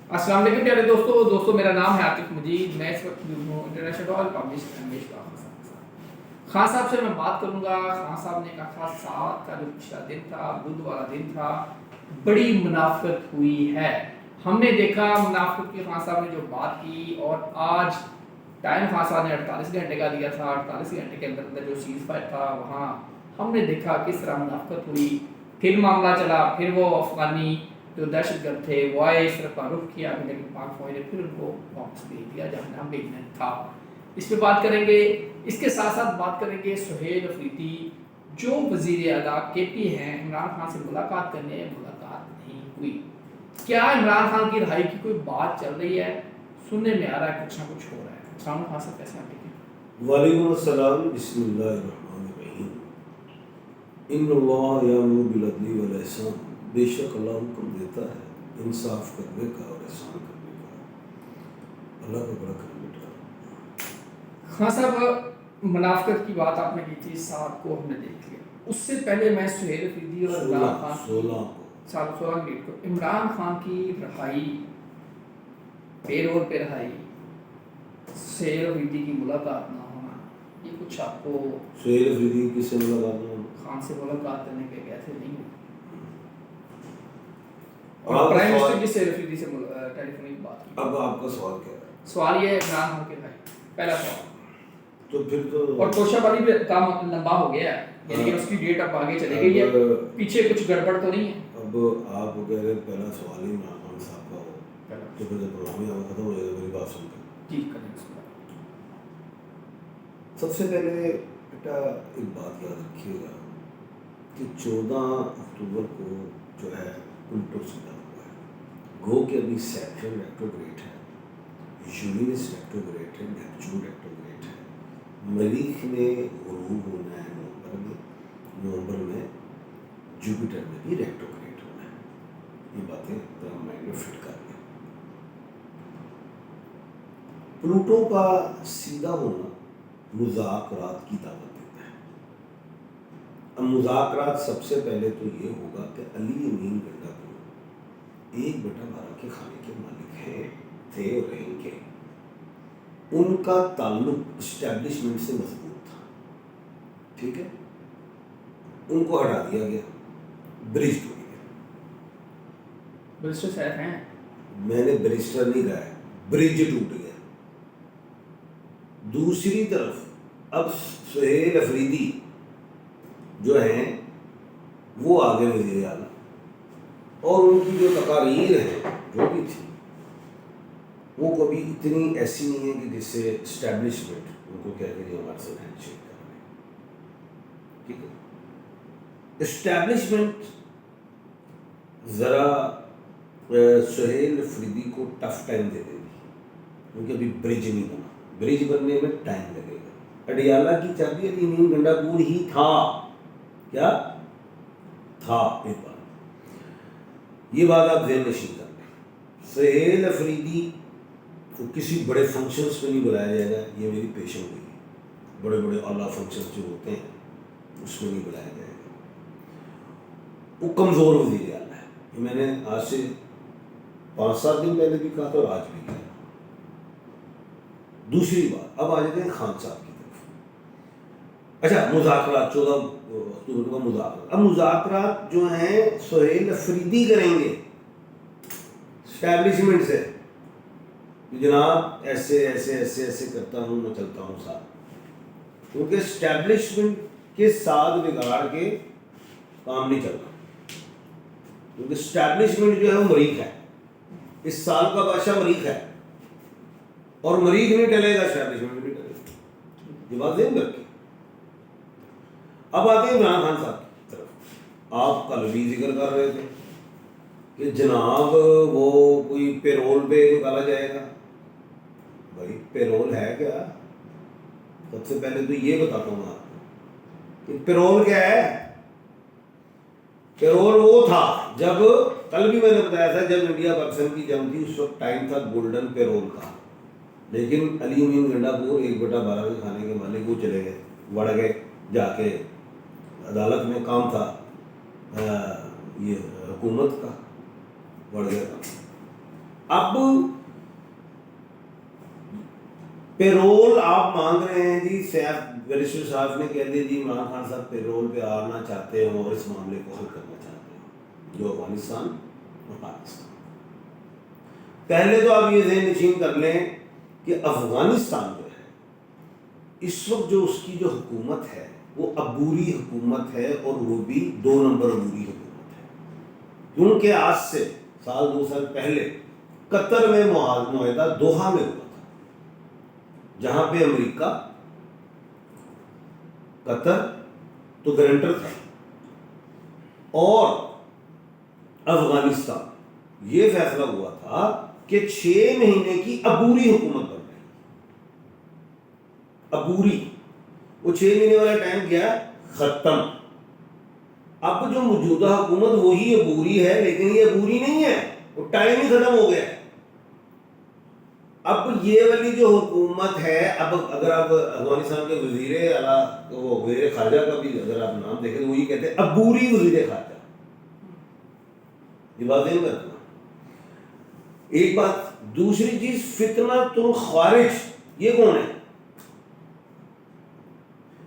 अस्सलाम वालेकुम प्यारे दोस्तों मेरा नाम है आतिफ मजीद। मैं इस वक्त हूँ international oil publish language Khan साहब से मैं बात करूँगा। खान साहब ने कहा था सात का जो पिछला दिन था, बुध वाला दिन था, बड़ी मुनाफिकत हुई है। हमने देखा मुनाफिकत की खान साहब ने जो बात की, और आज टाइम खान साहब ने 48 घंटे का दिया था। 48 घंटे के अंदर अंदर जो सीज फायर था वहाँ हमने देखा किस तरह मुनाफिकत हुई। फिर मामला चला, फिर वो अफगानी जो दहशतगर्द थे वो आए, सिर्फ का रुख किया, लेकिन पाक फौज ने फिर उनको वापस भेज दिया जहाँ जहाँ भेजना था। इस पर बात करेंगे। इसके साथ साथ बात करेंगे सुहेल अफरीदी जो वजीर आला KP हैं, इमरान खान से मुलाकात करने मुलाकात नहीं हुई। क्या इमरान खान की रिहाई की कोई बात चल रही है? सुनने में आ रहा है कुछ ना कुछ हो रहा है। इमरान खान साहब कैसे आप देखें? वालेकुम अस्सलाम, बिस्मिल्लाहिर्रहमानिर्रहीम। इन्नल्लाह यामुरु बिल अदली वल इहसान। बेशक अल्लाह हुक्म देता है इंसाफ करने का और एहसान करने का। अल्लाह का बड़ा करम बेटा। हाँ साहब, मुनाफिकत की बात आपने की थी, 7 को हमने देख लिया। उससे पहले मैं सुहेल अफरीदी और इमरान खान 16 डेट को इमरान खान की रिहाई, पेरोल पे रिहाई, सुहेल अफरीदी की मुलाकात ना होना, ये कुछ आपको सुहेल अफरीदी किससे मुलाकात हुई? खान से मुलाकात करने के कैसे नहीं हुई? और और प्राइम सवाल- मिनिस्टर जी से अफरीदी से टेलीफोनिक बात की। अब आपका सवाल क्या है? सवाल ये है इमरान खान के भाई, पहला सवाल। तो फिर तो और तोशाबाजी पे काम लंबा हो गया है, यानी कि उसकी डेट अब आगे चली गई है, पीछे कुछ गड़बड़ तो नहीं है? अब आप कह रहे हैं पहला सवाल ही इमरान खान साहब का हो, तो फिर जब प्रोग्राम ही खत्म हो जाएगा। मेरी बात सुनकर जी करें। सबसे पहले बेटा एक बात याद रखिएगा कि 14 अक्टूबर को जो है उल्टो सीधा हुआ है। गो के अभी सैटर्न रेक्टोग्रेट है, यूरेनस रेक्टोग्रेट है, नेपच्यून रेक्टोग्रेट है, मरीख में गुरूब होना है नवंबर में जुपिटर में भी रेक्टोग्रेट होना है। ये बातें तो माइंड में फिट कर लें। प्लूटो का सीधा होना मुज़ाकरात की दावत देता है। अब मुज़ाकरात सबसे पहले तो ये होगा कि अली अमीन गंडापुर 1/12 के खाने के मालिक हैं, थे और रहेंगे। उनका ताल्लुक इस्टेब्लिशमेंट से मजबूत था, ठीक है। उनको हटा दिया गया, ब्रिज टूट गया। बैरिस्टर साहब हैं, मैंने बैरिस्टर नहीं कहा है, ब्रिज टूट गया। दूसरी तरफ अब सुहेल अफरीदी जो हैं वो आगे वज़ीर आला, और उनकी जो तकारीर है जो भी थी वो कभी इतनी ऐसी नहीं है कि जिससे इस्टेब्लिशमेंट उनको कह के हमारे साथ हैंडशेक कर रहे हैं, ठीक है। इस्टेब्लिशमेंट ज़रा सुहेल अफरीदी को टफ टाइम दे देगी, क्योंकि अभी ब्रिज नहीं बना। ब्रिज बनने में टाइम लगेगा। अडियाला की चाबी अली अमीन गंडापुर ही था, क्या था? एक बात, ये बात आप ज़हन नशीन कर लें। सुहेल अफरीदी को किसी बड़े फंक्शंस में नहीं बुलाया जाएगा, ये मेरी पेशन हुई है। बड़े बड़े आला फंक्शंस जो होते हैं उसमें नहीं बुलाया जाएगा। वो कमज़ोर वज़ीर आला है, ये मैंने आज से 5-7 दिन पहले भी कहा था और आज भी कहा। दूसरी बात, अब आ जाते हैं खान साहब की तरफ। अच्छा, मुज़ाकरात 14 अक्टूबर का मुज़ाकरात। अब मुज़ाकरात जो हैं सुहेल अफरीदी करेंगे स्टैब्लिशमेंट से, जनाब ऐसे ऐसे ऐसे ऐसे करता हूँ, मैं चलता हूँ साथ, क्योंकि स्टैब्लिशमेंट के साथ बिगाड़ के काम नहीं चलता, क्योंकि स्टैब्लिशमेंट जो है वो मरीख है। इस साल का बादशाह मरीख है, और मरीख नहीं टलेगा, स्टैब्लिशमेंट नहीं टलेगा। ये बात ध्यान रखिए। अब आते हैं इमरान खान साहब की तरफ। आप कल भी जिक्र कर रहे थे कि जनाब वो कोई पेरोल पे निकाला जाएगा। भाई पेरोल है क्या? सबसे पहले तो ये बताता हूँ आपको कि पेरोल क्या है। पेरोल वो था जब, कल भी मैंने बताया था, जब इंडिया पाकिस्तान की जंग थी उस वक्त टाइम था गोल्डन पेरोल का। लेकिन अली अमीन गंडापुर 1/12 के खाने के मालिक वो चले गए, बढ़ गए, जाके अदालत में काम था, ये हुकूमत का बढ़ गया था। अब पेरोल आप मांग रहे हैं जी, सैफ बैरिस्टर साहब ने कह दिया जी इमरान खान साहब पेरोल पे आना चाहते हैं और इस मामले को हल करना चाहते हैं, जो अफगानिस्तान और पाकिस्तान। पहले तो आप ये ज़हन नशीन कर लें कि अफगानिस्तान जो है इस वक्त जो उसकी जो हुकूमत है वो अबूरी हुकूमत है, और वो भी 2 नंबर अबूरी हुकूमत है। क्योंकि आज से साल 2 साल पहले कतर में मुआहदा दोहा में हुआ था, जहां पे अमेरिका, कतर तो गारंटर था, और अफगानिस्तान, ये फैसला हुआ था कि 6 महीने की अबूरी हुकूमत बन रही। अबूरी, वो 6 महीने वाला टाइम गया खत्म। अब जो मौजूदा हुकूमत वही अबूरी है, लेकिन ये अबूरी नहीं है, वो टाइम ही खत्म हो गया है। अब ये वाली जो हुकूमत है, अब अगर आप अफगानिस्तान के वजीर आला, वो वजीर खारजा का भी अगर आप नाम देखें तो वो ये कहते हैं अबूरी वजीर खारजा। ये बात नहीं करना। एक बात, दूसरी चीज फितना तुल खारिज, ये कौन है?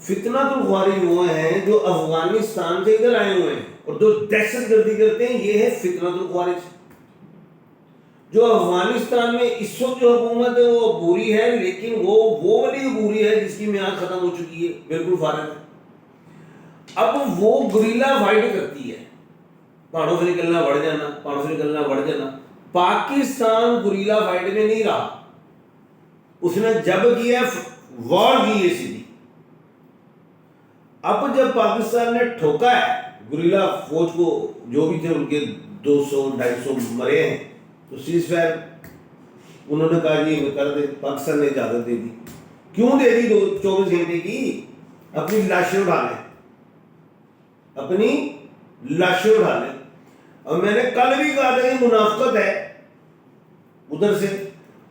फितना तुल खारिज वो हैं जो अफगानिस्तान से इधर आए हुए हैं और जो दहशतगर्दी करते हैं, ये है फितना तुल खारिज। जो अफगानिस्तान में इस वक्त जो हुकूमत है वो बुरी है, लेकिन वो वाली बुरी है जिसकी म्याद खत्म हो चुकी है, बिल्कुल फारिग है। अब वो गुरिल्ला फाइट करती है, पहाड़ों से निकलना बढ़ जाना, पहाड़ों से निकलना बढ़ जाना। पाकिस्तान गुरिल्ला फाइट में नहीं रहा, उसने जब किया वॉर की है सीधी। अब जब पाकिस्तान ने ठोका है गुरिल्ला फौज को, जो भी थे उनके 200-250 मरे हैं, तो सीज़फायर उन्होंने कहा जी कर दे, पाकिस्तान ने इजाजत दे दी। क्यों दे दी? 24 घंटे की, अपनी लाशें उठा लें, अपनी लाशें उठा लें। और मैंने कल भी कहा था कि मुनाफकत है उधर से,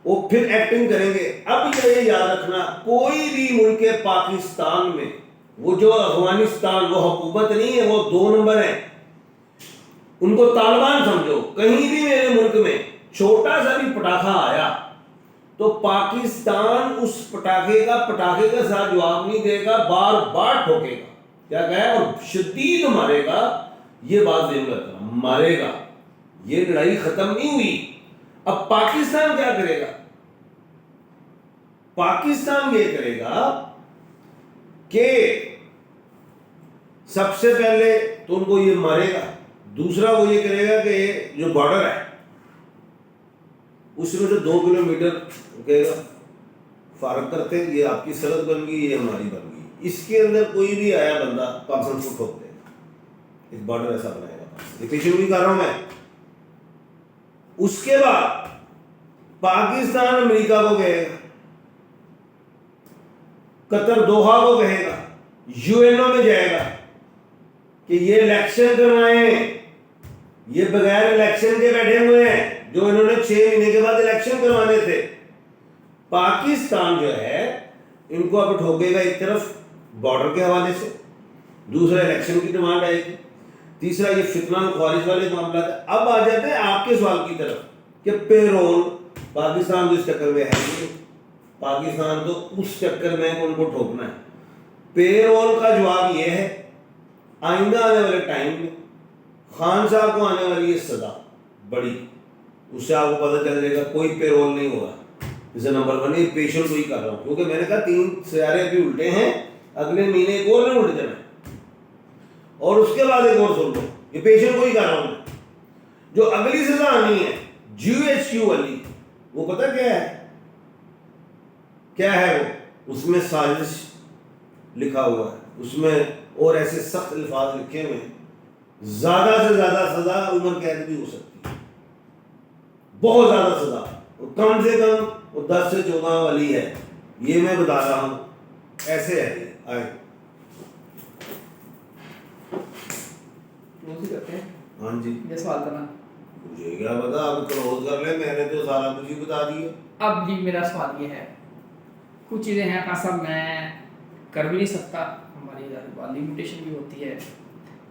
वो फिर एक्टिंग करेंगे। अब ये याद रखना, कोई भी मुल्क है पाकिस्तान में, वो जो अफगानिस्तान, वो हुकूमत नहीं है, वो 2 नंबर है। उनको तालिबान समझो। कहीं भी मेरे मुल्क में छोटा सा भी पटाखा आया तो पाकिस्तान उस पटाखे का साथ जवाब नहीं देगा, बार बार ठोकेगा। क्या कहे? और शदीद मारेगा। ये बात ध्यान रखना, मारेगा। ये लड़ाई खत्म नहीं हुई। अब पाकिस्तान क्या करेगा? पाकिस्तान ये करेगा कि सबसे पहले तो उनको ये मारेगा, दूसरा वो ये करेगा कि जो बॉर्डर है उसमें से 2 किलोमीटर कहेगा फारग करते, ये आपकी सरहद बन गई, ये हमारी बन गई। इसके अंदर कोई भी आया बंदा पाकिस्तान को ठोक देगा। एक बॉर्डर ऐसा बनाएगा, ये पीछे भी कर रहा हूं मैं। उसके बाद पाकिस्तान अमेरिका को कहेगा, कतर दोहा को कहेगा, यूएनओ में जाएगा कि ये इलेक्शन करवाएं। ये बगैर इलेक्शन के बैठे हुए हैं, जो इन्होंने 6 महीने के बाद इलेक्शन करवाने थे। पाकिस्तान जो है इनको अब ठोकेगा, एक तरफ बॉर्डर के हवाले से, दूसरा इलेक्शन की डिमांड आएगी, तीसरा ये फितना ख्वारिज वाले मामला है। अब आ जाते हैं आपके सवाल की तरफ कि पेरोल, पाकिस्तान तो इस चक्कर में है नहीं, पाकिस्तान तो उस चक्कर में उनको ठोकना है। पेरोल का जवाब यह है, आइंदा आने वाले टाइम में खान साहब को आने वाली ये सदा बड़ी, उससे आपको पता चल जाएगा कोई पेरोल नहीं होगा। जैसे नंबर 1 पेशल को ही कर रहा हूँ, क्योंकि मैंने कहा 3 सियारे अभी उल्टे हैं, अगले महीने एक और नहीं उल्ट जाना, और उसके बाद एक और सुन लो, ये पेशल को ही कर रहा हूँ। जो अगली सजा आनी है GHQ वाली, वो पता क्या है? क्या है वो? उसमें साजिश लिखा हुआ है, उसमें और ऐसे सख्त अल्फाज लिखे हुए हैं, ज्यादा से ज्यादा सजा उम्र कैद भी हो सकती है, बहुत ज्यादा सजा, कम से कम वो 10 से 14 वाली है। ये मैं बता रहा हूं, ऐसे है। आए क्लोज ही करते हैं। हाँ जी, ये सवाल करना मुझे क्या पता, आप क्लोज कर ले, मैंने तो सारा कुछ ही बता दिया। अब जी मेरा सवाल ये है, कुछ चीज़ें हैं खासा मैं कर भी नहीं सकता, हमारी लिमिटेशन भी होती है,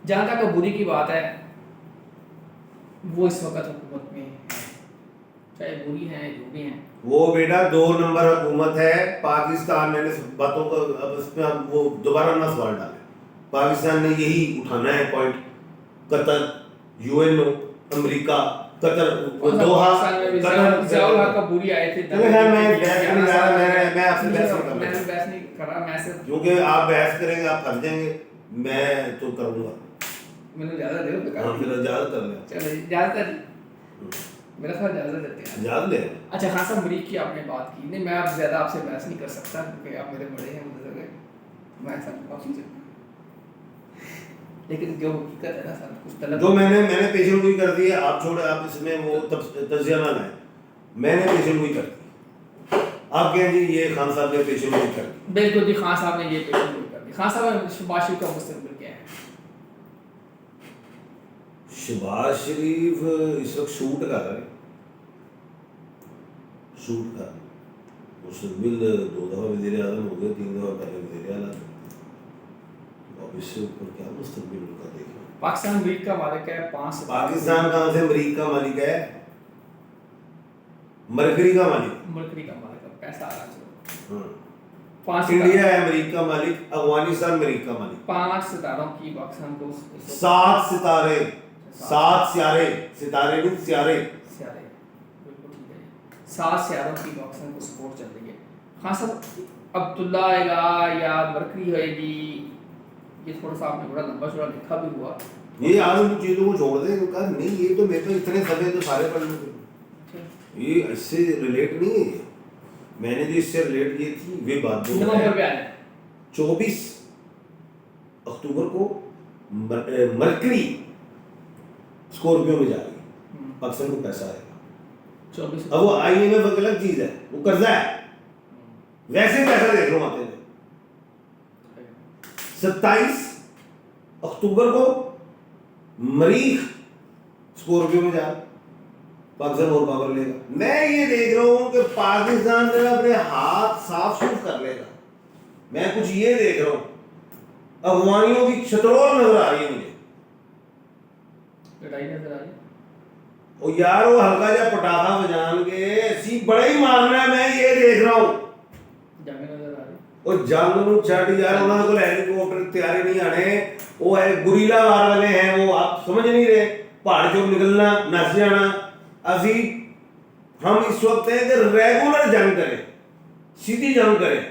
जहाँ तक बुरी की बात है, वो इस वक्त हुकूमत में है, चाहे बुरी हैं जो भी हैं। वो बेटा 2 नंबर हुकूमत है पाकिस्तान। मैंने इस बातों को अब इसमें अब वो दोबारा ना सवाल डाले। पाकिस्तान ने यही उठाना है point. Qatar, UNO, America, Qatar, Doha, Ziaul Haq का बुरी आए थे। चलो खैर मैं बहस नहीं कर रहा, मैं आपसे बहस नहीं कर मैं रहा, बहस नहीं कर रहा, मैं सिर्फ क्योंकि आप बहस करेंगे आप फंस जाएंगे, मैं तो करूँगा। मैंने इजाजत दे दो। हाँ फिर इजाज़त कर लें। चलो इजाजत है, मेरा ख्याल इजाजत देते हैं। इजाज़त ले। अच्छा खान साहब, मरीक की आपने बात की नहीं, मैं आप ज़्यादा आपसे बहस नहीं कर सकता क्योंकि आप मेरे बड़े हैं, मुझे लगे मैं ऐसा काफ़ी, लेकिन जो हकीकत है ना सर, कुछ तलब जो मैंने पेशन गोई कर दी है, आप छोड़े, आप इसमें वो तज्जिया ना लाएं। मैंने पेशन गोई कर दी, आप कहें जी ये खान साहब ने पेशन गोई कर दी। बिल्कुल जी, खान साहब ने ये पेशन गोई कर दी। खान साहब, शहबाज शरीफ का मुस्तकबिल क्या है? शहबाज शरीफ इस वक्त शूट कर रहे हैं, शूट कर मुस्तकबिल 2 दफ़ा वज़ीर आज़म हो गए, 3 दफ़ा पहले वज़ीर आला थे, अब इससे ऊपर क्या मुस्तकबिल उनका देखना। पाकिस्तान मरीक का मालिक है 5 पाकिस्तान कहाँ से मरीक का मालिक है? मरकरी का मालिक, मरकरी का मालिक है, पैसा आ रहा है। हाँ। 5 इंडिया है मरीक का मालिक, अफगानिस्तान मरीक का मालिक। 5 सितारों की पाकिस्तान को 7 सितारे, 7 सियारे, सितारे नहीं सियारे, सियारे, बिल्कुल ठीक है। 7 सियारों की पाकिस्तान को सपोर्ट चल रही है। खान साहब, अब्दुल्ला आएगा या मरकरी होएगी, ये थोड़ा सा आपने बड़ा लंबा चौड़ा लिखा भी हुआ। ये आज उन चीज़ों को छोड़ दें, कहा नहीं ये तो मेरे तो इतने सभी तो सारे पढ़ लूँगे, ये इससे रिलेट नहीं है। मैंने जो इससे रिलेट की थी वे बात जो नवंबर में आया 24 अक्टूबर को मरकरी स्कॉर्पियो में जा रही है, पाकिस्तान को पैसा आएगा 24। अब वो IMF एक अलग चीज़ है, वो कर्जा है, वैसे पैसा देख लो आते थे। 27 अक्टूबर को मरीख स्कॉर्पियो में जा पाकिस्तान और पावर लेगा। मैं ये देख रहा हूँ कि पाकिस्तान ने अपने हाथ साफ सुफ कर लेगा, मैं कुछ ये देख रहा हूँ, अफगानियों की छतरोल नजर आ रही है मुझे, लड़ाई नजर आ रही है। और यार वो हल्का जा पटाखा बजान के ऐसी बड़ा ही मारना है, मैं ये देख रहा हूँ। जंग नजर आ रही है। और जंग ਨੂੰ ਛੱਡ यार उन्होंने को हेलीकॉप्टर तैयारी नहीं आने, वो है गुरीला वार वाले हैं, वो आप समझ नहीं रहे, पहाड़ चों निकलना नस जाना। अभी हम इस वक्त है कि रेगुलर जंग करें, सीधी जंग करें,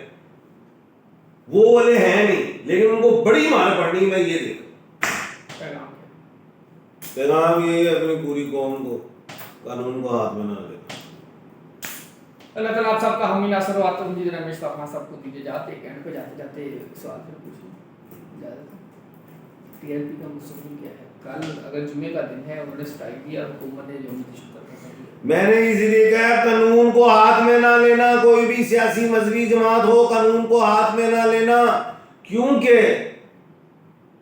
वो वाले हैं नहीं, लेकिन उनको बड़ी मार पड़नी, मैं ये देख पैगाम ये अपनी पूरी कौम को कानून को हाथ में ना लेना। अल्लाह ताला आप सबका हामी नासर व आतम जी रमेश खान साहब को दीजिए जाते एंड पे जाते जाते सवाल फिर पूछिए टीआरपी का मुस्तकबिल क्या है? कल अगर जुमे का दिन है, उन्होंने स्ट्राइक दिया, हुकूमत ने जो मुझे शुक्र कर दिया। मैंने इसलिए कहा कानून को हाथ में ना लेना, कोई भी सियासी मजहबी जमात हो, कानून को हाथ में ना लेना, क्योंकि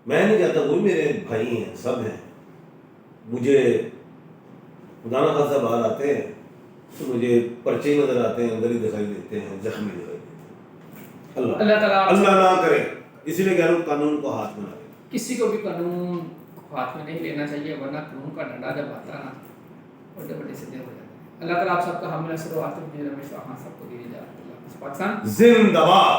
मैं नहीं कहता कोई मेरे भाई हैं, सब हैं, मुझे खुदा खासा बाहर आते हैं तो मुझे पर्चे नजर आते हैं, अंदर ही दिखाई देते हैं, जख्मी दिखाई देते हैं। अल्लाह ना करे, इसलिए कह रहा हूँ कानून को हाथ में ना लेना। किसी को भी कानून हाथ में नहीं लेना चाहिए, वरना कानून का डंडा जब आता है ना, बड़े बड़े सीधे हो जाते हैं। अल्लाह ताला आप सबका हामी नासर व आतम जी रमेश खान साहब को दीजिए जाते। पाकिस्तान जिंदाबाद।